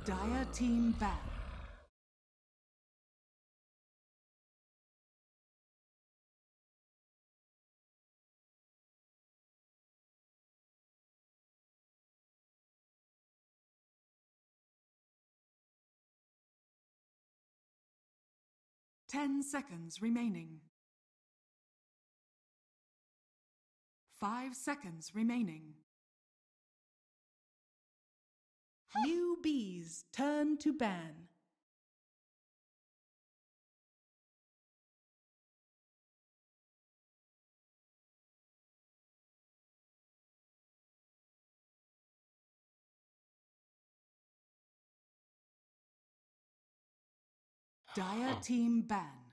Dire team ban. Ten seconds remaining. 5 seconds remaining. Newbies turn to ban. Dire team ban.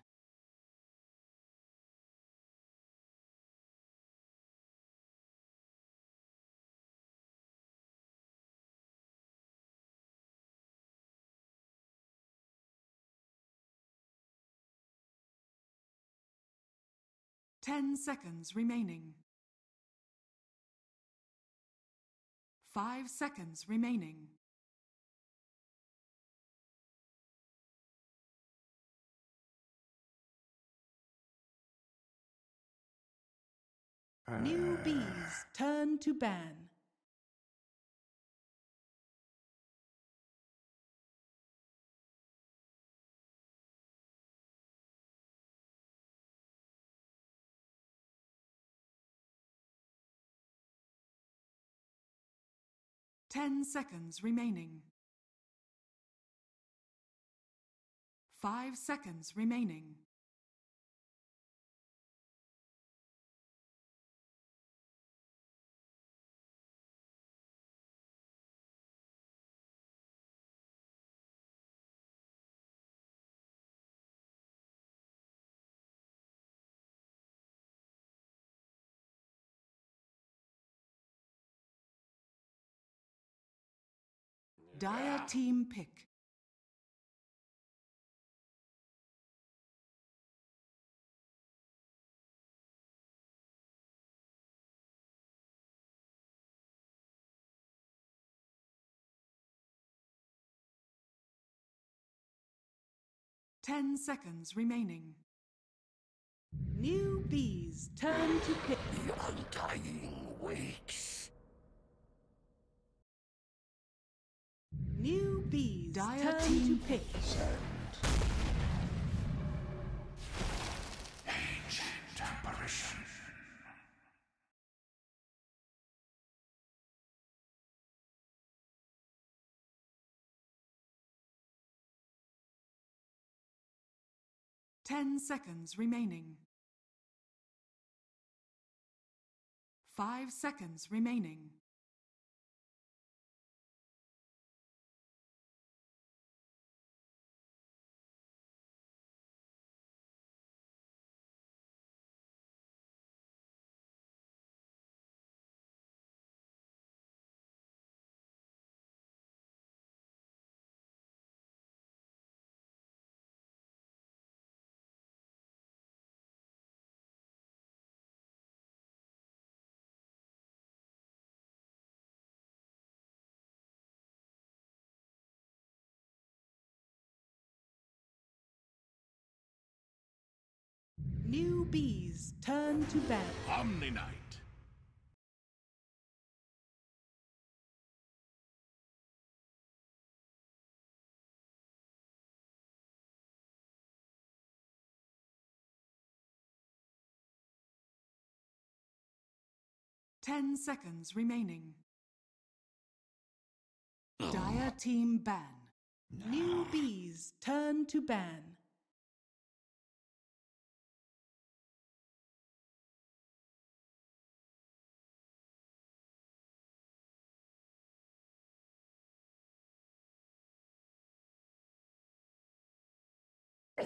Ten seconds remaining. 5 seconds remaining. Newbies turn to ban. Ten seconds remaining. 5 seconds remaining. Dire team pick. Ten seconds remaining. Newbies turn to pick. The undying waits. Newbies dire team pick. Ancient apparition. Ten seconds remaining. 5 seconds remaining. Newbies turn to ban. Omni Knight. Ten seconds remaining. Dire team ban. Newbies turn to ban.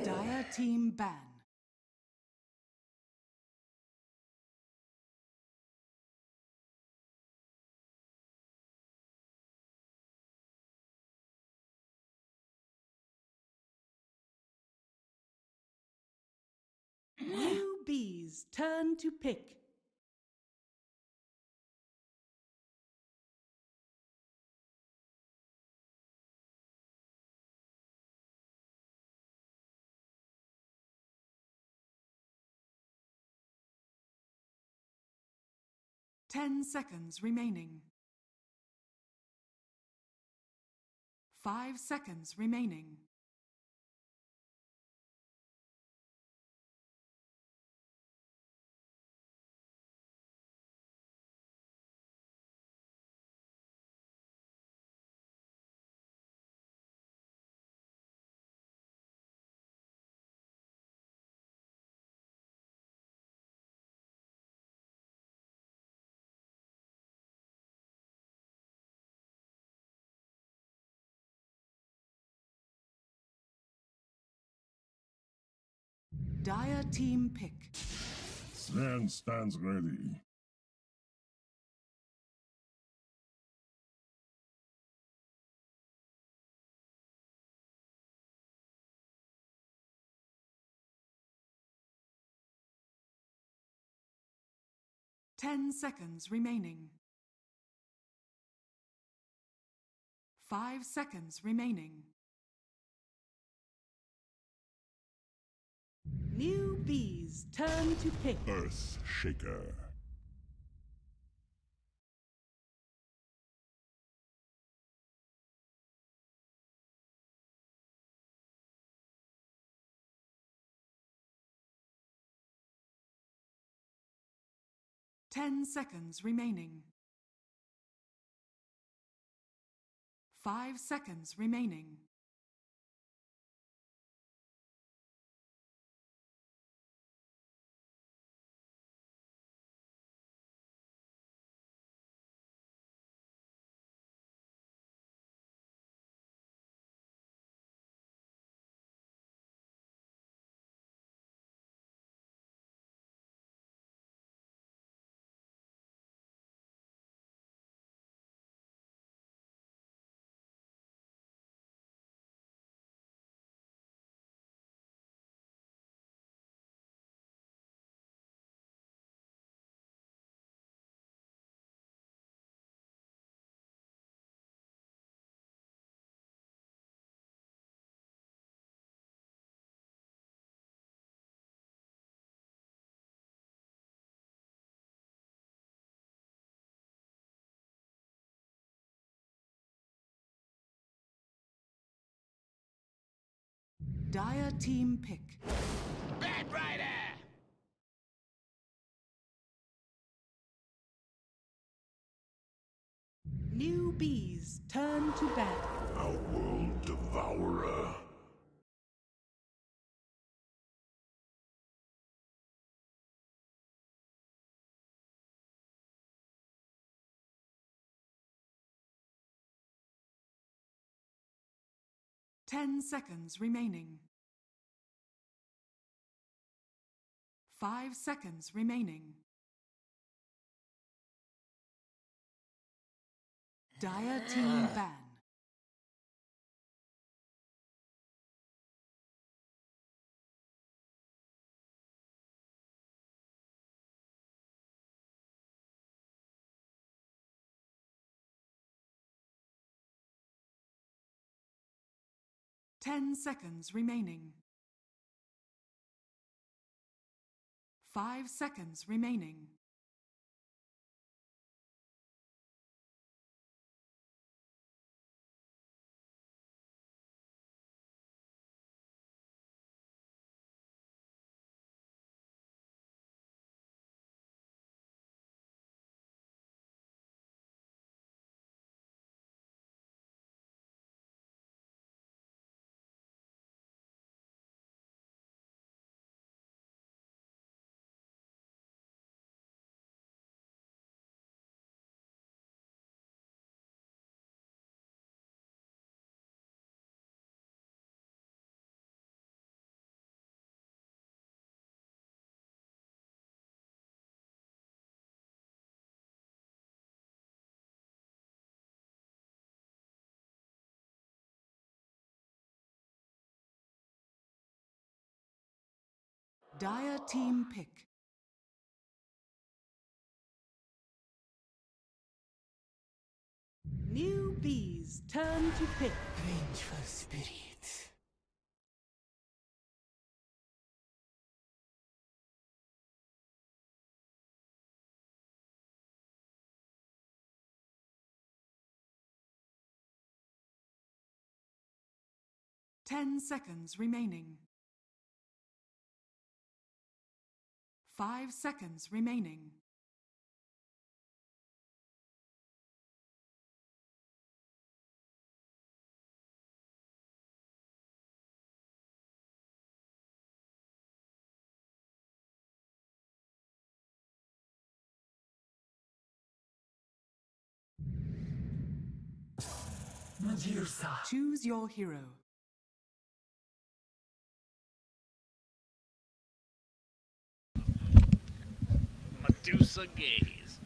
Dire team ban. Newbies turn to pick. 10 seconds remaining. 5 seconds remaining. Dire team pick. Sand stands ready. Ten seconds remaining. 5 seconds remaining. Newbees turn to pick. Earth Shaker. Ten seconds remaining. 5 seconds remaining. Dire team pick. Bad Rider! Newbees turn to bat. A world devourer. Ten seconds remaining. 5 seconds remaining. Dire team ban. Ten seconds remaining. 5 seconds remaining. Dire team pick. Newbees turn to pick. Vengeful spirits. 10 seconds remaining. 5 seconds remaining. Choose your hero. Medusa gaze.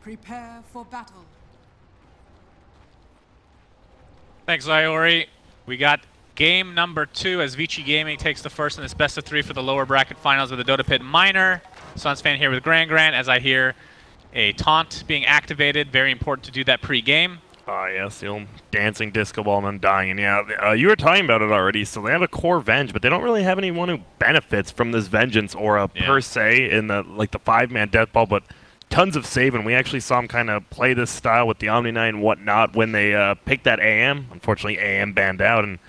Prepare for battle. Thanks, Iori. We got game number 2 as Vici Gaming takes the first in this best of 3 for the lower bracket finals with the Dota Pit Minor. Suns fan here with Grand as I hear a taunt being activated. Very important to do that pre-game. Yes, the old dancing disco ball and undying. And yeah, you were talking about it already. So they have a core Venge, but they don't really have anyone who benefits from this Vengeance aura per se in the the 5-man death ball, but tons of save, and we actually saw him kind of play this style with the Omni Knight and whatnot when they picked that AM. Unfortunately, AM banned out, and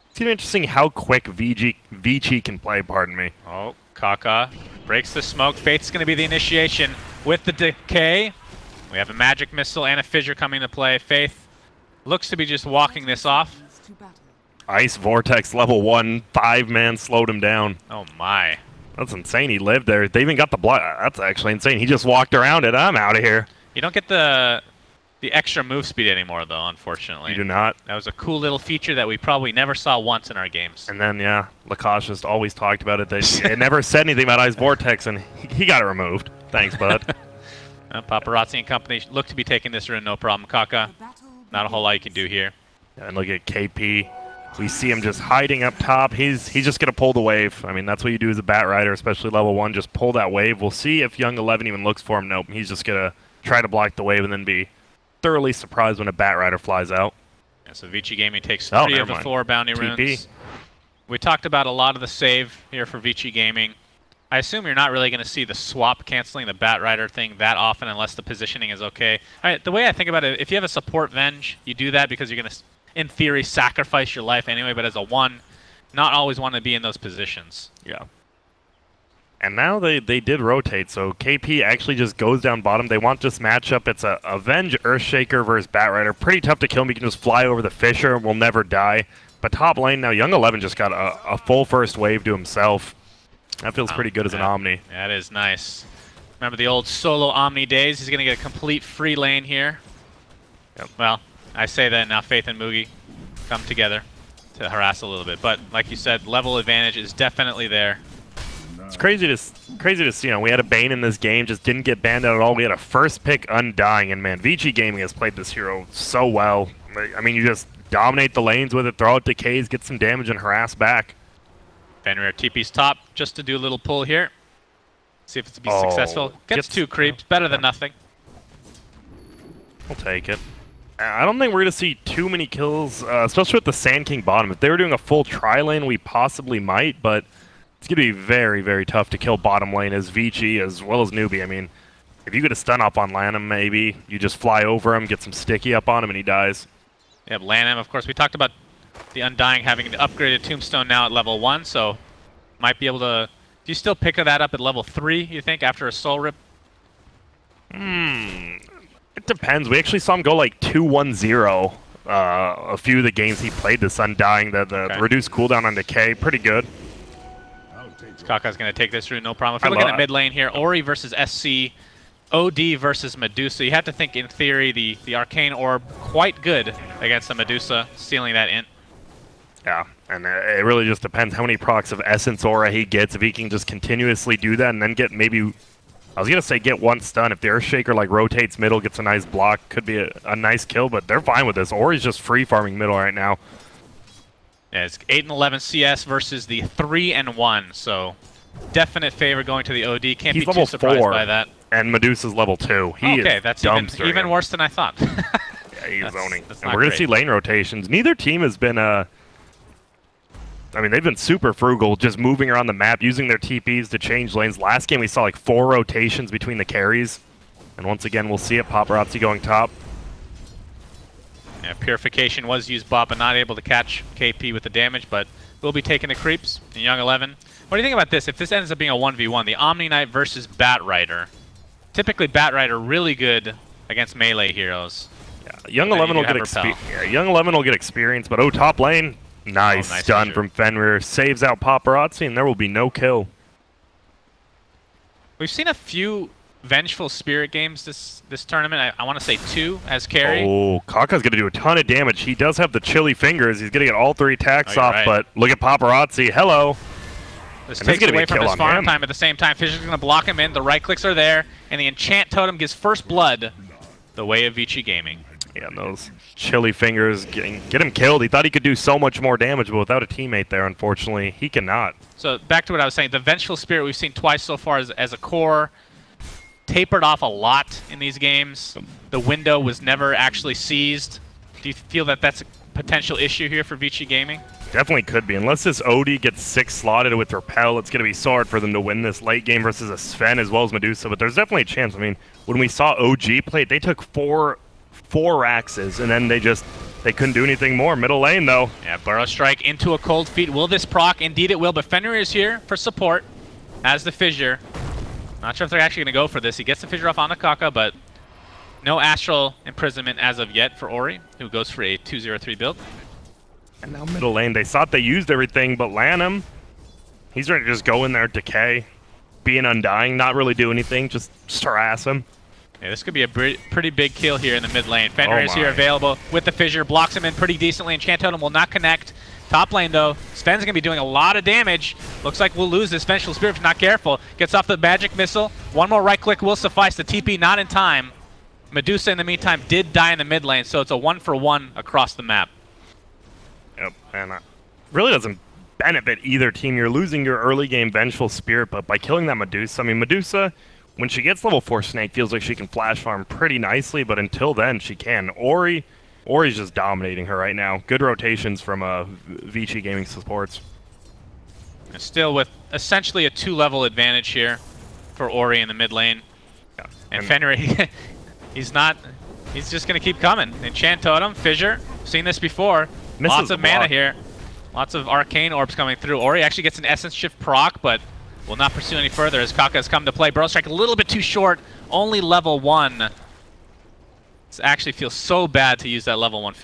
it's going to be interesting how quick Vici can play, pardon me. Oh, Kaka breaks the smoke. Fate's going to be the initiation with the decay. We have a magic missile and a fissure coming to play. Faith looks to be just walking this off. Ice Vortex level 1, 5-man slowed him down. Oh my. That's insane. He lived there. They even got the block. That's actually insane. He just walked around it. I'm out of here. You don't get the extra move speed anymore, though, unfortunately. You do not. That was a cool little feature that we probably never saw once in our games. And then, yeah, Lakosh just always talked about it. It never said anything about Ice Vortex, and he got it removed. Thanks, bud. Paparazzi and company look to be taking this rune, no problem. Kaka, not a whole lot you can do here. And look at KP. We see him just hiding up top. He's just going to pull the wave. I mean, that's what you do as a Bat Rider, especially level 1. Just pull that wave. We'll see if Young 11 even looks for him. Nope. He's just going to try to block the wave and then be thoroughly surprised when a Bat Rider flies out. Yeah, so Vici Gaming takes 3 of the 4 bounty TP. runes. We talked about a lot of the save here for Vici Gaming. I assume you're not really going to see the swap canceling the Bat Rider thing that often unless the positioning is okay. All right, the way I think about it, if you have a support Venge, you do that because you're going to, in theory, sacrifice your life anyway, but as a 1, not always want to be in those positions. Yeah. And now they did rotate, so KP actually just goes down bottom. They want this matchup. It's a Venge Earthshaker versus Bat Rider. Pretty tough to kill him. He can just fly over the Fissure and will never die. But top lane now, Young 11 just got a full first wave to himself. That feels pretty good as an Omni. That is nice. Remember the old solo Omni days? He's going to get a complete free lane here. Yep. Well, I say that now Faith and Mugi come together to harass a little bit. But like you said, level advantage is definitely there. It's crazy to see. You know, we had a Bane in this game, just didn't get banned out at all. We had a first pick Undying, and man, Vici Gaming has played this hero so well. I mean, you just dominate the lanes with it, throw out decays, get some damage, and harass back. Fenrir TP's top just to do a little pull here. See if it's to be successful. Gets 2 creeps, better than nothing. We'll take it. I don't think we're going to see too many kills, especially with the Sand King bottom. If they were doing a full tri-lane, we possibly might, but it's going to be very, very tough to kill bottom lane as Vici as well as Newbee. I mean, if you get a stun up on Lanham, maybe, you just fly over him, get some sticky up on him, and he dies. Yeah, Lanham, of course, we talked about the Undying having the upgraded Tombstone now at level 1, so might be able to... Do you still pick that up at level 3, you think, after a Soul Rip? It depends. We actually saw him go like 2-1-0 a few of the games he played this Undying. The reduced cooldown on Decay, pretty good. Kaka's going to take this route, no problem. If you're looking at mid lane here, Ori versus SC, OD versus Medusa. You have to think, in theory, the Arcane Orb quite good against the Medusa, stealing that int. Yeah, and it really just depends how many procs of Essence Aura he gets. If he can just continuously do that and then get maybe, I was going to say get one stun. If the Earthshaker like rotates middle, gets a nice block, could be a nice kill, but they're fine with this. Ori's just free farming middle right now. Yeah, it's 8 and 11 CS versus the 3 and 1, so definite favor going to the OD. Can't be too surprised by that. And Medusa's level 2. He is that's even worse than I thought. Yeah, he's zoning. And we're going to see lane rotations. Neither team has been I mean, they've been super frugal, just moving around the map, using their TPs to change lanes. Last game, we saw like 4 rotations between the carries. And once again, we'll see it. Paparazzi going top. Yeah, Purification was used bot, but not able to catch KP with the damage, but will be taking the creeps in Young 11. What do you think about this? If this ends up being a 1v1, the Omni Knight versus Bat Rider. Typically, Bat Rider really good against melee heroes. Yeah, Young 11 will get Young 11 will get experience, but top lane. Nice stun from Fenrir, saves out Paparazzi, and there will be no kill. We've seen a few Vengeful Spirit games this tournament. I want to say 2 as carry. Oh, Kaka's going to do a ton of damage. He does have the chilly fingers. He's going to get all 3 attacks off, but look at Paparazzi. Hello. This takes away from his farm time at the same time. Fisher's going to block him in. The right clicks are there, and the Enchant Totem gives first blood the way of Vici Gaming. Yeah, and those chilly fingers get him killed. He thought he could do so much more damage, but without a teammate there, unfortunately, he cannot. So back to what I was saying, the Vengeful Spirit we've seen twice so far as a core, tapered off a lot in these games. The window was never actually seized. Do you feel that that's a potential issue here for Vici Gaming? Definitely could be. Unless this OD gets 6 slotted with Repel, it's going to be so hard for them to win this late game versus a Sven as well as Medusa, but there's definitely a chance. I mean, when we saw OG play, they took 4 axes, and then they couldn't do anything more. Middle lane, though. Yeah, Burrow Strike into a cold feet. Will this proc? Indeed it will, but Fenrir is here for support as the Fissure. Not sure if they're actually going to go for this. He gets the Fissure off on Kaka, but no Astral Imprisonment as of yet for Ori, who goes for a 2-0-3 build. And now middle lane, they thought they used everything, but Lanham, he's ready to just go in there, Decay, be an Undying, not really do anything, just harass him. Yeah, this could be a pretty big kill here in the mid lane. Fenrir is here available with the Fissure, blocks him in pretty decently, and Enchant Totem will not connect. Top lane, though, Sven's going to be doing a lot of damage. Looks like we'll lose this Vengeful Spirit if not careful. Gets off the Magic Missile. One more right click will suffice. The TP not in time. Medusa, in the meantime, did die in the mid lane, so it's a 1-for-1 across the map. Yep, and really doesn't benefit either team. You're losing your early game Vengeful Spirit, but by killing that Medusa, I mean, Medusa, when she gets level 4 Snake, feels like she can flash farm pretty nicely, but until then, she can. Ori's just dominating her right now. Good rotations from Vici Gaming supports. Still with essentially a 2-level advantage here for Ori in the mid lane. Yeah. And Fenrir, he's just going to keep coming. Enchant Totem, Fissure, seen this before. Lots of mana here. Lots of Arcane Orbs coming through. Ori actually gets an Essence Shift proc, but will not pursue any further as Kaka has come to play. Burrow Strike a little bit too short, only level 1. This actually feels so bad to use that level 1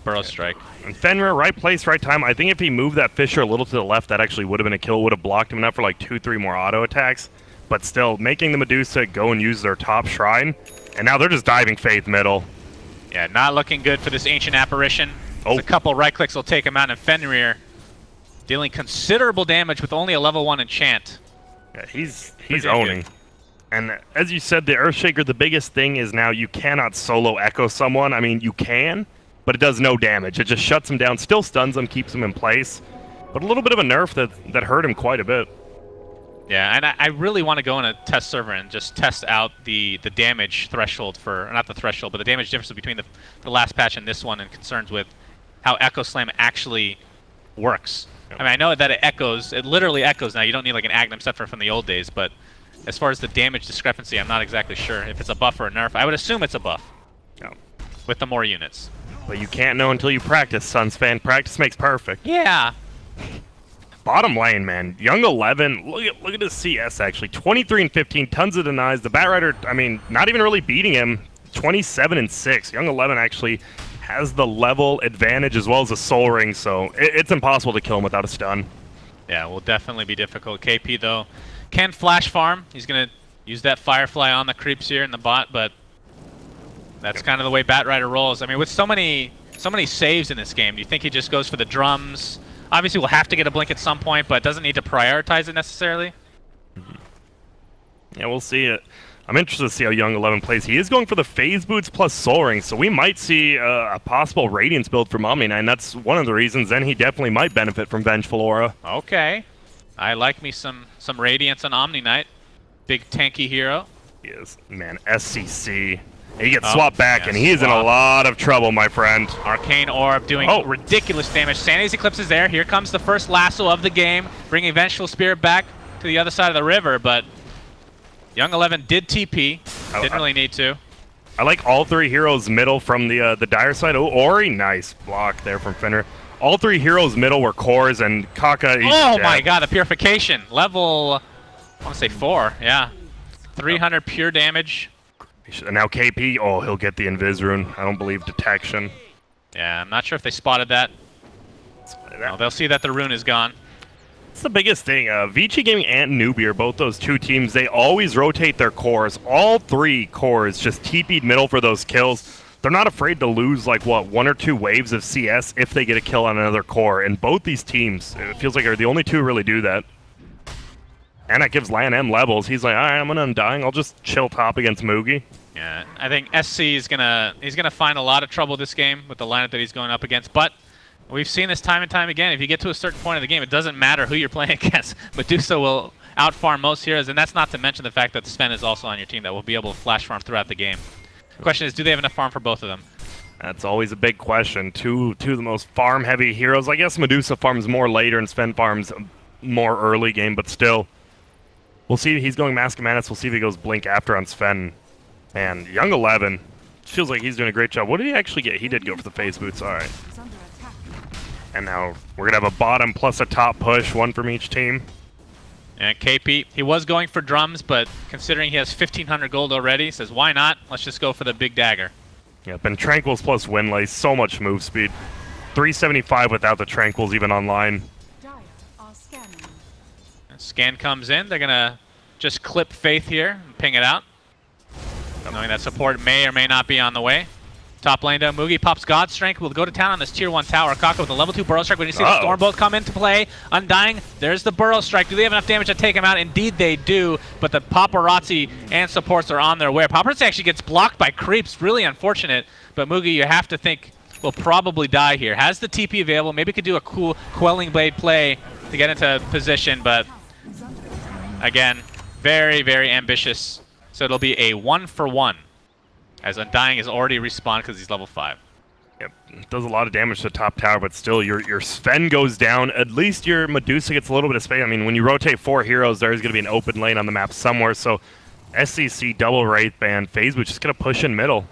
Burrow Strike. And Fenrir, right place, right time. I think if he moved that Fissure a little to the left, that actually would have been a kill. Would have blocked him enough for like 2-3 more auto attacks. But still, making the Medusa go and use their top shrine. And now they're just diving Faith middle. Yeah, not looking good for this Ancient Apparition. A couple right clicks will take him out, and Fenrir dealing considerable damage with only a level 1 enchant. Yeah, he's owning. And as you said, the Earthshaker, the biggest thing is now you cannot solo echo someone. I mean, you can, but it does no damage. It just shuts him down, still stuns him, keeps him in place. But a little bit of a nerf that hurt him quite a bit. Yeah, and I really want to go in a test server and just test out the damage threshold for, or not the threshold, but the damage difference between the last patch and this one, and concerns with how Echo Slam actually works. Yep. I mean, I know that it literally echoes now. You don't need like an Agnum Scepter from the old days, but as far as the damage discrepancy, I'm not exactly sure if it's a buff or a nerf. I would assume it's a buff. No. With the more units. But you can't know until you practice, Suns fan. Practice makes perfect. Yeah. Bottom lane, man. Young 11, look at his CS, actually. 23 and 15, tons of denies. The Batrider, I mean, not even really beating him. 27 and 6. Young 11 actually has the level advantage as well as a soul ring, so it's impossible to kill him without a stun. Yeah, will definitely be difficult. KP, though, can flash farm. He's going to use that Firefly on the creeps here in the bot, but that's kind of the way Batrider rolls. I mean, with so many saves in this game, do you think he just goes for the drums? Obviously, we'll have to get a blink at some point, but doesn't need to prioritize it necessarily. Yeah, we'll see it. I'm interested to see how Young 11 plays. He is going for the phase boots plus soul ring, so we might see a possible Radiance build from Omni9, and that's one of the reasons then he definitely might benefit from Vengeful Aura. Okay. I like me some Radiance on Omni9. Big tanky hero. Yes, man, SCC. He gets swapped back, and he's in a lot of trouble, my friend. Arcane Orb doing ridiculous damage. Sanity's Eclipse is there. Here comes the first lasso of the game, bringing Vengeful Spirit back to the other side of the river, but Young 11 did TP. Didn't really need to. I like all three heroes middle from the dire side. Oh, Ori, nice block there from Finner. All three heroes middle were cores, and Kaka... Oh my god, the Purification. Level, I want to say 4, yeah. 300 pure damage. And now KP, oh, he'll get the Invis rune. I don't believe detection. Yeah, I'm not sure if they spotted that. No, they'll see that the rune is gone. That's the biggest thing. Vici Gaming and NewBee are both those two teams. They always rotate their cores. All three cores just TP'd middle for those kills. They're not afraid to lose, like, what, 1 or 2 waves of CS if they get a kill on another core. And both these teams, it feels like, are the only two who really do that. And that gives LAN M levels. He's like, all right, I'm gonna Undying. I'll just chill top against Moogie. Yeah, I think SC is gonna find a lot of trouble this game with the lineup that he's going up against. But we've seen this time and time again. If you get to a certain point of the game, it doesn't matter who you're playing against. Medusa will outfarm most heroes, and that's not to mention the fact that Sven is also on your team that will be able to flash farm throughout the game. The question is, do they have enough farm for both of them? That's always a big question. Two of the most farm-heavy heroes. I guess Medusa farms more later and Sven farms more early game, but still. We'll see if he's going Mask of Madness. We'll see if he goes Blink after on Sven. And Young 11 feels like he's doing a great job. What did he actually get? He did go for the phase boots. All right. And now we're going to have a bottom plus a top push, one from each team. And KP, he was going for drums, but considering he has 1,500 gold already, he says, why not? Let's just go for the big dagger. Yep, and Tranquils plus Windlace, so much move speed. 375 without the Tranquils even online. Scan comes in. They're going to just clip Faith here and ping it out. Knowing that support may or may not be on the way. Top lane down, Moogie pops God Strength. We'll go to town on this tier 1 tower. Kaka with a level 2 Burrow Strike. When you see the Stormbolt come into play, Undying, there's the Burrow Strike. Do they have enough damage to take him out? Indeed they do, but the Paparazzi and supports are on their way. Paparazzi actually gets blocked by creeps. Really unfortunate, but Moogie, you have to think, will probably die here. Has the TP available. Maybe could do a cool Quelling Blade play to get into position, but again, very, very ambitious. So it'll be a 1-for-1, as Undying is already respawned because he's level 5. Yep, does a lot of damage to the top tower, but still, your Sven goes down. At least your Medusa gets a little bit of space. I mean, when you rotate 4 heroes, there's going to be an open lane on the map somewhere. So SCC, double Wraith Band, phase, which is going to push in middle.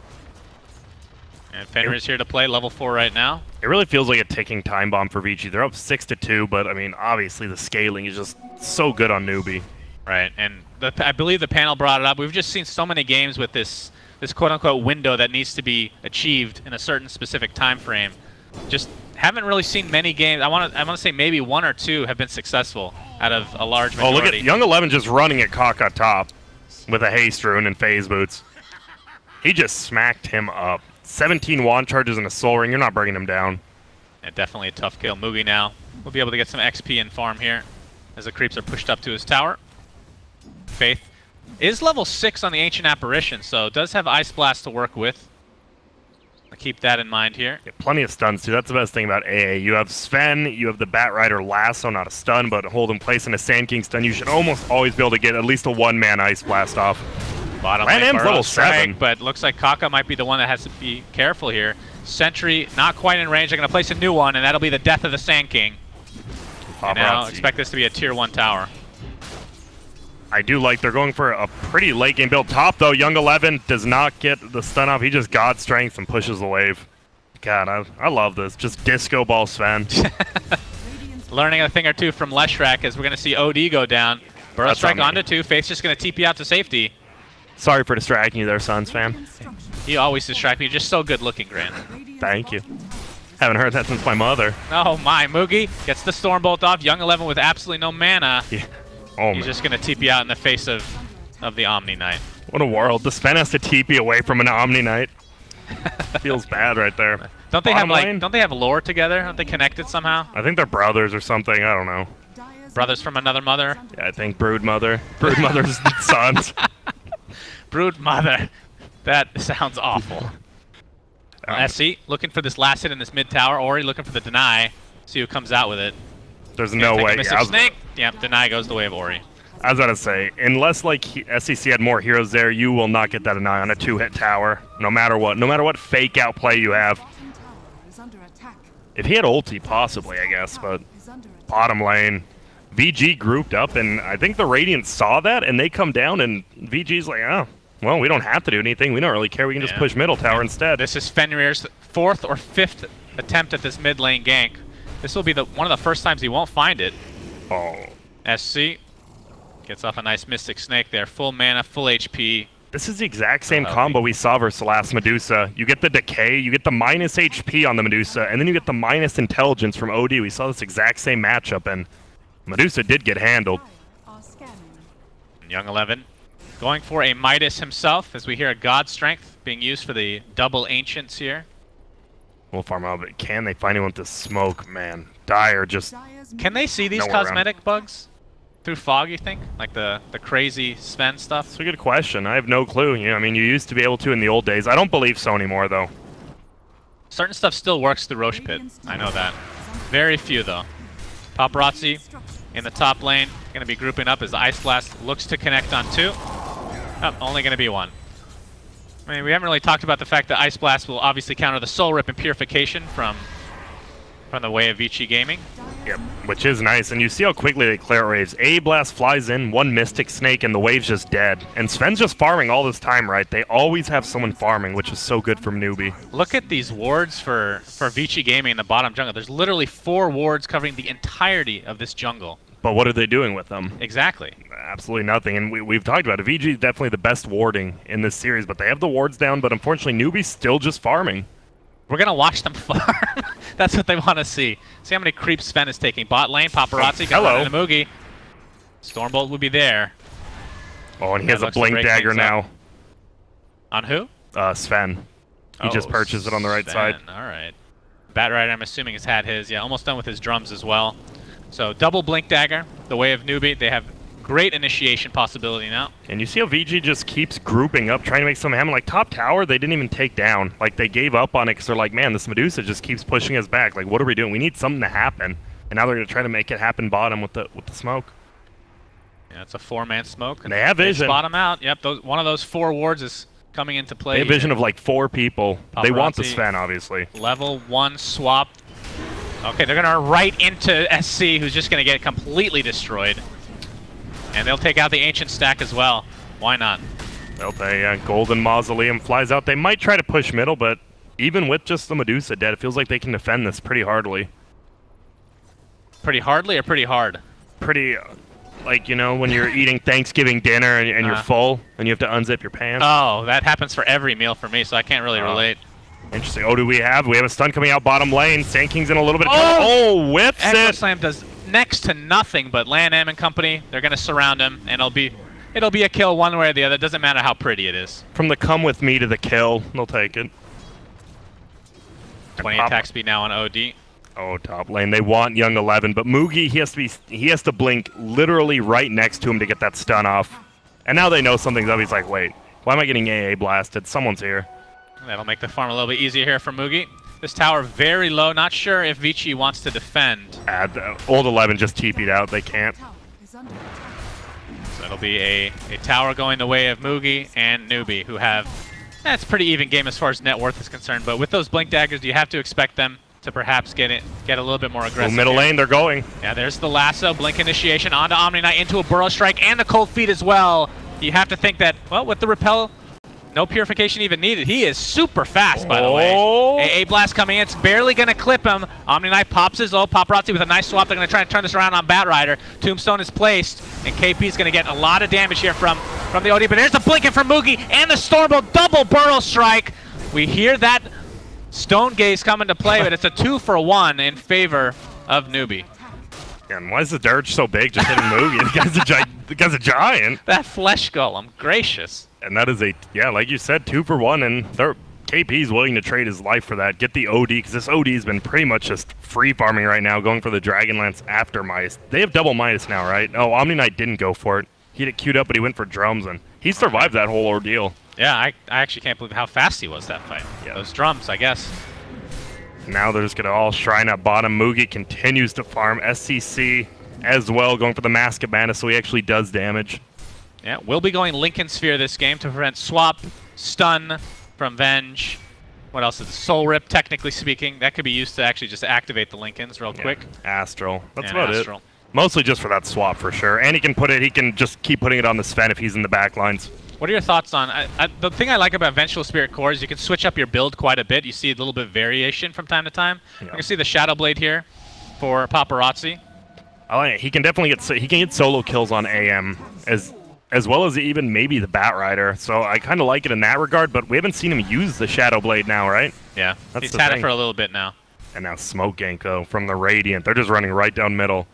And Fenrir is here to play level 4 right now. It really feels like a ticking time bomb for Vici. They're up 6-2, but I mean, obviously the scaling is just so good on NewBee. Right, and I believe the panel brought it up. We've just seen so many games with this quote-unquote window that needs to be achieved in a certain specific time frame. Just haven't really seen many games. I want to say maybe 1 or 2 have been successful out of a large majority. Oh, look at Young 11 just running at Kaka top with a haste rune and phase boots. He just smacked him up. 17 wand charges and a soul ring. You're not bringing him down. Yeah, definitely a tough kill. Moogie now will be able to get some XP and farm here as the creeps are pushed up to his tower. Faith is level 6 on the Ancient Apparition, so does have Ice Blast to work with. I'll keep that in mind here. Yeah, plenty of stuns, too. That's the best thing about AA. You have Sven, you have the Batrider Lasso, not a stun, but hold in place in a Sand King stun. You should almost always be able to get at least a 1-man Ice Blast off. Bottom LAN lane M's level 7. But looks like Kaka might be the one that has to be careful here. Sentry not quite in range. They're going to place a new one, and that'll be the death of the Sand King. And now expect this to be a tier 1 tower. I do like they're going for a pretty late game build. Top, though, Young 11 does not get the stun off. He just God Strength and pushes the wave. God, I love this. Just disco ball Sven. learning a thing or two from Leshrac as we're going to see OD go down. Burrow strike onto 2. Faith's just going to TP out to safety. Sorry for distracting you there, Suns fan. You always distract me. You're just so good looking, Grant. Thank you. Haven't heard that since my mother. Oh my, Moogie gets the Stormbolt off. Young 11 with absolutely no mana. Yeah. Oh, He's just going to TP out in the face of the Omni Knight. What a world. The Sven has to TP away from an Omni Knight. Feels bad right there. Don't they have lore together? Aren't they connected somehow? I think they're brothers or something. I don't know. Brothers from another mother? Yeah, I think Brood Mother. Brood Mother's sons. Brood Mother. That sounds awful. SC looking for this last hit in this mid tower. Ori looking for the deny. See who comes out with it. There's no way. Mystic Snake. Yep, deny goes the way of Ori. I was about to say, unless like SEC had more heroes there, you will not get that deny on a 2-hit tower. No matter what. No matter what fake out play you have. If he had ulti, possibly, I guess, but bottom lane. VG grouped up, and I think the Radiant saw that, and they come down, and VG's like, oh, well, we don't have to do anything. We don't really care. We can just push middle tower instead. This is Fenrir's 4th or 5th attempt at this mid lane gank. This will be one of the first times he won't find it. Oh. SC gets off a nice Mystic Snake there. Full mana, full HP. This is the exact same combo we saw versus the last Medusa. You get the decay, you get the minus HP on the Medusa, and then you get the minus intelligence from OD. We saw this exact same matchup, and Medusa did get handled. Young 11 going for a Midas himself as we hear a God Strength being used for the double Ancients here. We'll farm out, but can they find anyone to smoke, man? Dire just... Can they see these cosmetic bugs through fog, you think? Like the crazy Sven stuff? That's a good question. I have no clue. You know, I mean, you used to be able to in the old days. I don't believe so anymore, though. Certain stuff still works through Roche Pit. I know that. Very few, though. Paparazzi in the top lane. Going to be grouping up as Ice Blast looks to connect on 2. Oh, only going to be 1. I mean, we haven't really talked about the fact that Ice Blast will obviously counter the Soul Rip and Purification from the way of Vici Gaming. Yep, which is nice. And you see how quickly they clear waves. A Blast flies in, 1 Mystic Snake, and the wave's just dead. And Sven's just farming all this time, right? They always have someone farming, which is so good from Newbee. Look at these wards for Vici Gaming in the bottom jungle. There's literally 4 wards covering the entirety of this jungle. But what are they doing with them? Exactly. Absolutely nothing. And we've talked about it. VG is definitely the best warding in this series, but they have the wards down, but unfortunately Newbee's still just farming. We're going to watch them farm. That's what they want to see. See how many creeps Sven is taking. Bot lane, Paparazzi, hello. into Moogie. Stormbolt will be there. Oh, and he has a blink dagger now. On who? Sven. He just purchased it on the right side. All right. Batrider, I'm assuming, has had his. Yeah, almost done with his drums as well. So double blink dagger, the way of Newbee. They have great initiation possibility now. And you see how VG just keeps grouping up, trying to make something happen. Like top tower, they didn't even take down. Like they gave up on it because they're like, man, this Medusa just keeps pushing us back. Like, what are we doing? We need something to happen. And now they're gonna try to make it happen bottom with the smoke. Yeah, it's a 4-man smoke. And they have vision. Bottom out. Yep, one of those 4 wards is coming into play. They have vision of like 4 people. Paparazzi, they want the Sven, obviously. Level 1 swap. Okay, they're gonna right into SC, who's just gonna get completely destroyed. And they'll take out the Ancient stack as well. Why not? Well, the Golden Mausoleum flies out. They might try to push middle, but even with just the Medusa dead, it feels like they can defend this pretty hardly. Pretty hardly or pretty hard? Pretty, like, you know, when you're eating Thanksgiving dinner and you're full and you have to unzip your pants. Oh, that happens for every meal for me, so I can't really relate. Interesting. Oh, we have a stun coming out bottom lane. Sand King's in a little bit of trouble. Oh, whips it! Slam does next to nothing, but LAN and company, they're going to surround him, and it'll be a kill one way or the other. It doesn't matter how pretty it is. From the come with me to the kill, they'll take it. 20 attack speed now on OD. Oh, top lane. They want Young 11, but Moogie, he has to blink literally right next to him to get that stun off. And now they know something's up. He's like, wait, why am I getting AA blasted? Someone's here. That'll make the farm a little bit easier here for Moogie. This tower very low. Not sure if Vici wants to defend. The old 11 just TP'd out. They can't. So it'll be a tower going the way of Moogie and Newbee, who have... That's pretty even game as far as net worth is concerned. But with those blink daggers, you have to expect them to perhaps get a little bit more aggressive. Middle lane, they're going. Yeah, there's the lasso, blink initiation onto Omni Knight into a burrow strike and the cold feet as well. You have to think that, well, with the repel No purification even needed. He is super fast, by the way. AA Blast coming in. It's barely going to clip him. Omni Knight pops his ult. Paparazzi with a nice swap. They're going to try and turn this around on Batrider. Tombstone is placed, and KP is going to get a lot of damage here from the OD. But there's the blinking from Moogie and the Stormbolt double burrow strike. We hear that Stone Gaze come into play, but it's a 2-for-1 in favor of Newbee. And why is the Dirge so big just hitting Moogie? The guy's a giant. That flesh golem, gracious. And that is like you said, 2-for-1, and KP's willing to trade his life for that. Get the OD, because this OD has been pretty much just free farming right now, going for the Dragonlance after Midas. They have double Midas now, right? Oh, Omni Knight didn't go for it. He had it queued up, but he went for drums, and he survived that whole ordeal. Yeah, I actually can't believe how fast he was that fight. Yeah. Those drums, I guess. Now they're just going to all shrine up bottom. Moogie continues to farm. SCC as well, going for the Mask of Mana, so he actually does damage. Yeah, we'll be going Lincoln Sphere this game to prevent swap, stun from Venge. What else is it? Soul Rip, technically speaking. That could be used to actually just activate the Lincolns real quick. Astral. That's about it. Mostly just for that swap for sure. And he can just keep putting it on the Sven if he's in the back lines. What are your thoughts on... the thing I like about Vengeful Spirit Core is you can switch up your build quite a bit. You see a little bit of variation from time to time. Yeah. You can see the Shadow Blade here for Paparazzi. I like it. He can definitely get solo kills on AM as well as even maybe the Batrider. So I kind of like it in that regard, but we haven't seen him use the Shadow Blade now, right? Yeah, he's had it for a little bit now. And now Smoke Ganko from the Radiant. They're just running right down middle.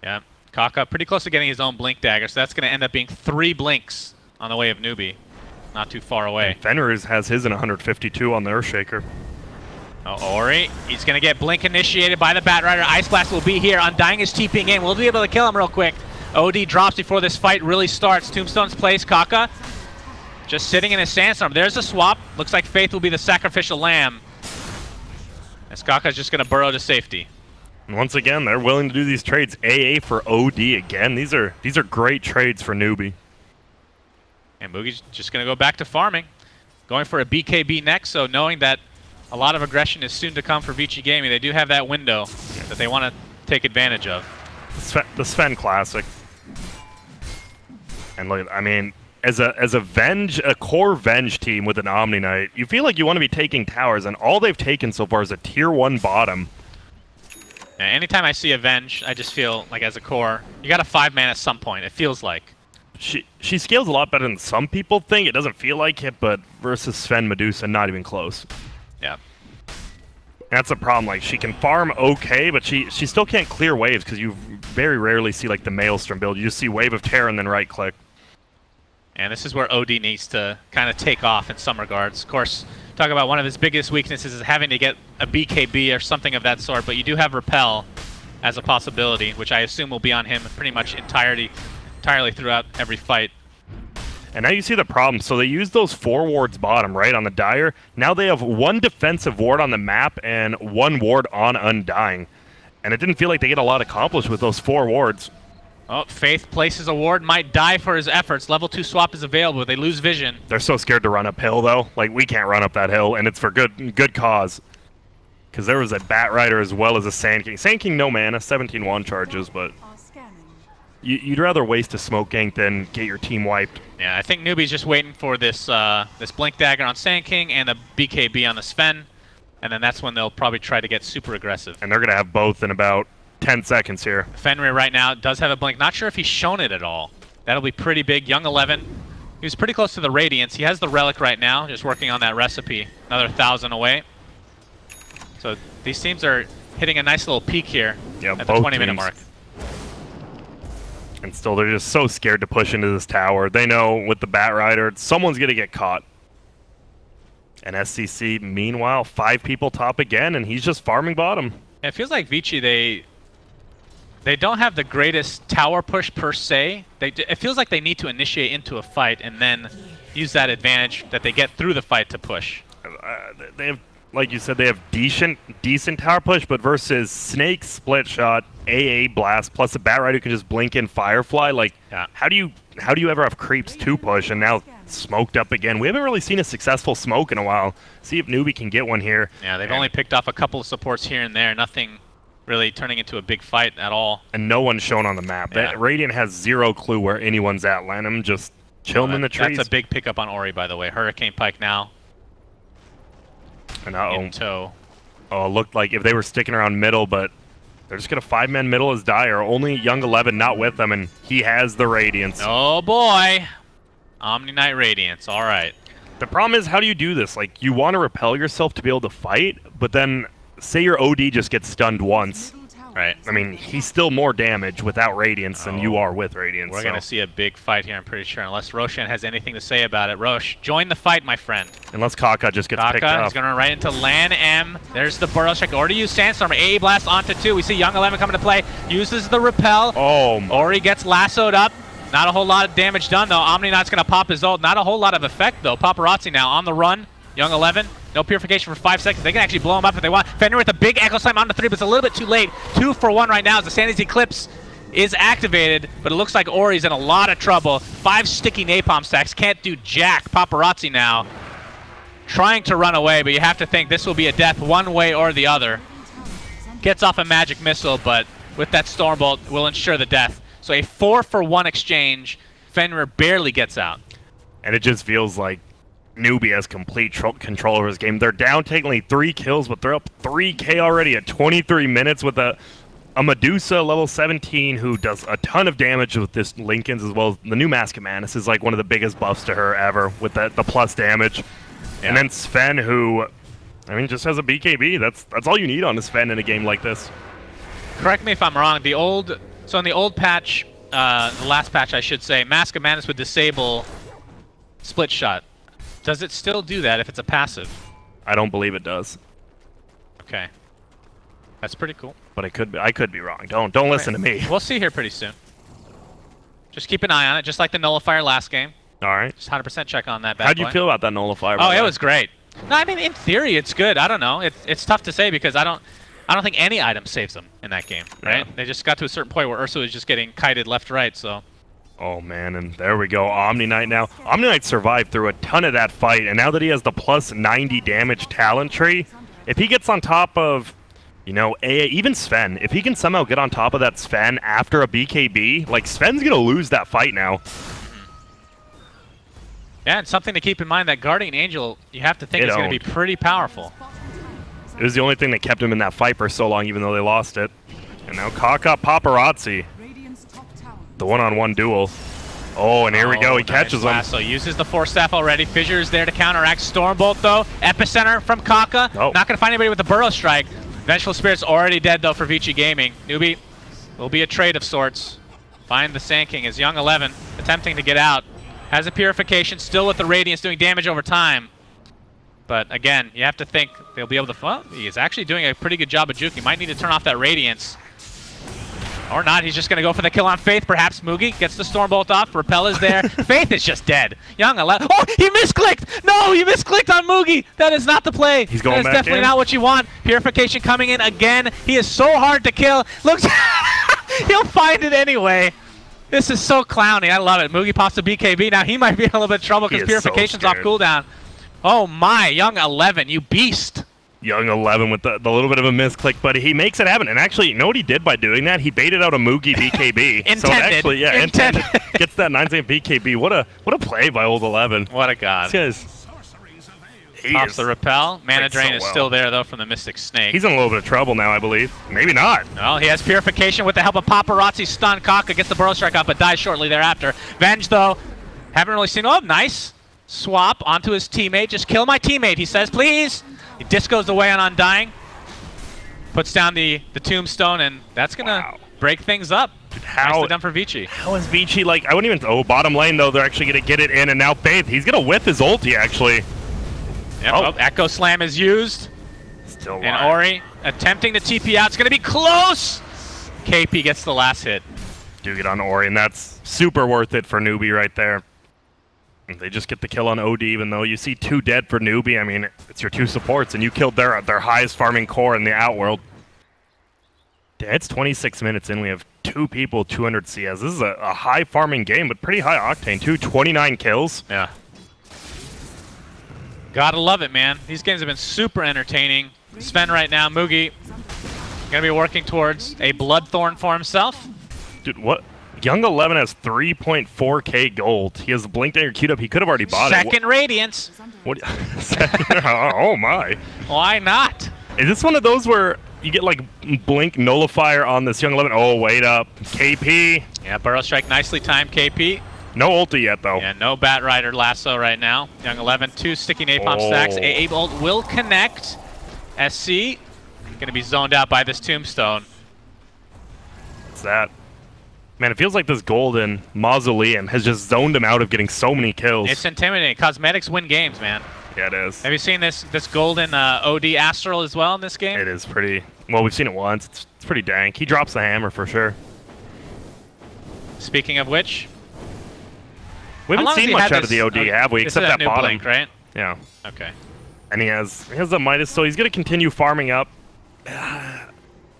Yeah, Kaka pretty close to getting his own Blink Dagger, so that's going to end up being 3 Blinks on the way of Newbee. Not too far away. And Fenrir has his in 152 on the Earthshaker. Oh, Ori, he's going to get Blink initiated by the Batrider. Ice Blast will be here. Undying is TPing in. We'll be able to kill him real quick. OD drops before this fight really starts. Tombstone's place. Kaka just sitting in his Sandstorm. There's a swap. Looks like Faith will be the sacrificial lamb. As Kaka's just going to burrow to safety. And once again, they're willing to do these trades. AA for OD again. These are great trades for Newbee. And Moogie's just going to go back to farming. Going for a BKB next, so knowing that a lot of aggression is soon to come for Vici Gaming, they do have that window that they want to take advantage of. The Sven Classic. And look, I mean, as a core Venge team with an Omni Knight, you feel like you want to be taking towers, and all they've taken so far is a tier 1 bottom. Yeah, anytime I see a Venge, I just feel like as a core, you got a 5-man at some point, it feels like. She scales a lot better than some people think. It doesn't feel like it, but versus Sven Medusa, not even close. Yeah. That's the problem. Like, she can farm okay, but she still can't clear waves because you very rarely see like the Maelstrom build. You just see Wave of Terror and then right click. And this is where OD needs to kind of take off in some regards. Of course, talk about one of his biggest weaknesses is having to get a BKB or something of that sort, but you do have Repel as a possibility, which I assume will be on him pretty much entirely throughout every fight. And now you see the problem. So they use those 4 wards bottom, right, on the Dire. Now they have 1 defensive ward on the map and 1 ward on Undying. And it didn't feel like they get a lot accomplished with those 4 wards. Oh, Faith places a ward, might die for his efforts. Level 2 swap is available. They lose vision. They're so scared to run uphill, though. Like, we can't run up that hill, and it's for good cause. Because there was a Batrider as well as a Sand King. Sand King, no mana, 17-1 charges, but you'd rather waste a Smoke Gank than get your team wiped. Yeah, I think Newbee's just waiting for this this Blink Dagger on Sand King and a BKB on the Sven, and then that's when they'll probably try to get super aggressive. And they're going to have both in about 10 seconds here. Fenrir right now does have a Blink. Not sure if he's shown it at all. That'll be pretty big. Young 11. He was pretty close to the Radiance. He has the Relic right now, just working on that recipe. Another 1,000 away. So these teams are hitting a nice little peak here at the 20-minute mark. And still, they're just so scared to push into this tower. They know with the Batrider, someone's going to get caught. And SCC, meanwhile, 5 people top again, and he's just farming bottom. Yeah, it feels like Vici, they don't have the greatest tower push per se. It feels like they need to initiate into a fight and then use that advantage that they get through the fight to push. They have, like you said, they have decent tower push, but versus Snake, Split Shot, AA Blast, plus a Batrider who can just blink in Firefly. Like, how do you ever have creeps to push? And now smoked up again. We haven't really seen a successful smoke in a while. See if Newbee can get one here. Yeah, they've only picked off a couple of supports here and there. Nothing really turning into a big fight at all. And no one's shown on the map. Yeah. Radiant has 0 clue where anyone's at. Lanham just Chilling in the trees. That's a big pickup on Ori, by the way. Hurricane Pike now. And in tow. Oh, it looked like if they were sticking around middle, but they're just going to 5-man middle as Dire. Only Young 11 not with them, and he has the Radiance. Oh, boy. Omni Knight Radiance. All right. The problem is, how do you do this? Like, you want to repel yourself to be able to fight, but then say your OD just gets stunned once. Right. I mean, he's still more damage without Radiance than you are with Radiance. We're going to see a big fight here, I'm pretty sure, unless Roshan has anything to say about it. Rosh, join the fight, my friend. Unless Kaka just gets picked up. Kaka is going to run right into LAN M. There's the Burrow Strike. Already used Sandstorm. A blast onto 2. We see Young 11 coming to play. Uses the repel. Oh. Ori gets lassoed up. Not a whole lot of damage done, though. Omni Knight's going to pop his ult. Not a whole lot of effect, though. Paparazzi now on the run. Young 11. No purification for 5 seconds. They can actually blow him up if they want. Fenrir with a big Echo Slam on the 3, but it's a little bit too late. 2 for 1 right now as the Sandy's Eclipse is activated, but it looks like Ori's in a lot of trouble. 5 sticky napalm stacks. Can't do jack. Paparazzi now trying to run away, but you have to think this will be a death one way or the other. Gets off a magic missile, but with that Stormbolt will ensure the death. So a 4 for 1 exchange. Fenrir barely gets out. And it just feels like NewBee has complete control over his game. They're down technically 3 kills, but they're up 3K already at 23 minutes with a Medusa level 17 who does a ton of damage with this Lincoln's, as well as the new Mask of Manus is like one of the biggest buffs to her ever with the plus damage. Yeah. And then Sven, who, I mean, just has a BKB. That's all you need on a Sven in a game like this. Correct me if I'm wrong. So in the old patch, the last patch I should say, Mask of Manus would disable split shot. Does it still do that if it's a passive? I don't believe it does. Okay. That's pretty cool. But I could be wrong. Don't listen to me. We'll see here pretty soon. Just keep an eye on it, just like the Nullifier last game. All right. Just 100% check on that bad How'd boy. you feel about that Nullifier? Oh, it was great. No, I mean, in theory, it's good. I don't know. It's tough to say because I don't think any item saves them in that game, right? Yeah. They just got to a certain point where Ursa was just getting kited left to right, so... Oh, man, and there we go. Omni Knight now. Omni Knight survived through a ton of that fight, and now that he has the plus 90 damage talent tree, if he gets on top of, you know, even Sven, if he can somehow get on top of that Sven after a BKB, like, Sven's going to lose that fight now. Yeah, and something to keep in mind, that Guardian Angel, you have to think is going to be pretty powerful. It was the only thing that kept him in that fight for so long, even though they lost it. And now Kaka Paparazzi. The one-on-one duel. Oh, and here we go. He catches him. So uses the Force Staff already. Fissure is there to counteract. Stormbolt, though. Epicenter from Kaka. Oh. Not going to find anybody with the Burrow Strike. Vengeful Spirit's already dead, though, for Vici Gaming. NewBee will be a trade of sorts. Find the Sand King as Young 11 attempting to get out. Has a Purification, still with the Radiance, doing damage over time. But again, you have to think they'll be able to... Well, he is actually doing a pretty good job of juke. He might need to turn off that Radiance. Or not, he's just going to go for the kill on Faith, perhaps. Mugi gets the Stormbolt off, Repel is there. Faith is just dead. Young 11. Oh, he misclicked! No, he misclicked on Mugi! That is not the play. He's going back in. That is definitely not what you want. Purification coming in again. He is so hard to kill. Looks... He'll find it anyway. This is so clowny. I love it. Mugi pops a BKB. Now he might be in a little bit of trouble because Purification's off cooldown. Oh my, Young 11, you beast. Young 11 with the little bit of a misclick, but he makes it happen. And actually, you know what he did by doing that? He baited out a Mugi BKB. Intended. So actually, yeah, intended. Gets that 9-second BKB. What a play by old 11. What a god. This guy's... Pops the Repel. Mana Drain is still there, though, from the Mystic Snake. He's in a little bit of trouble now, I believe. Maybe not. Well, he has Purification with the help of Paparazzi. Stun. Kaka gets the Burrow Strike off, but dies shortly thereafter. Venge, though, haven't really seen... Oh, nice. Swap onto his teammate. Just kill my teammate, he says, please. He discos away on Undying. Puts down the Tombstone, and that's going to break things up. Nicely done for Vici. How is Vici, like, I wouldn't even... Oh, bottom lane, though, they're actually going to get it in, and now Faith, he's going to whip his ulti, actually. Yep, oh. Echo Slam is used. Still alive. And Ori attempting to TP out. It's going to be close! KP gets the last hit. Do get on Ori, and that's super worth it for NewBee right there. They just get the kill on OD, even though you see 2 dead for NewBee. I mean, it's your 2 supports, and you killed their highest farming core in the Outworld. It's 26 minutes in. We have 2 people, 200 CS. This is a high farming game, but pretty high octane, too. 29 kills. Yeah. Gotta love it, man. These games have been super entertaining. Sven right now, Mugi, gonna be working towards a Bloodthorn for himself. Dude, what? Young 11 has 3.4k gold. He has Blink Dagger queued up. He could have already bought it. Second Radiance. What? Oh my. Why not? Is this one of those where you get like Blink Nullifier on this Young 11? Oh, wait up. KP. Yeah, Burrow Strike nicely timed KP. No ulti yet, though. Yeah, no Bat Rider lasso right now. Young 11, 2 sticky napalm stacks. AA Bolt will connect. SC going to be zoned out by this tombstone. What's that? Man, it feels like this golden mausoleum has just zoned him out of getting so many kills. It's intimidating. Cosmetics win games, man. Yeah, it is. Have you seen this golden OD Astral as well in this game? It is pretty... Well, we've seen it once. It's pretty dank. He drops the hammer for sure. Speaking of which... We haven't seen much out of the OD, have we? Except that bottom. Blink, right? Yeah. Okay. And he has the Midas, so he's going to continue farming up.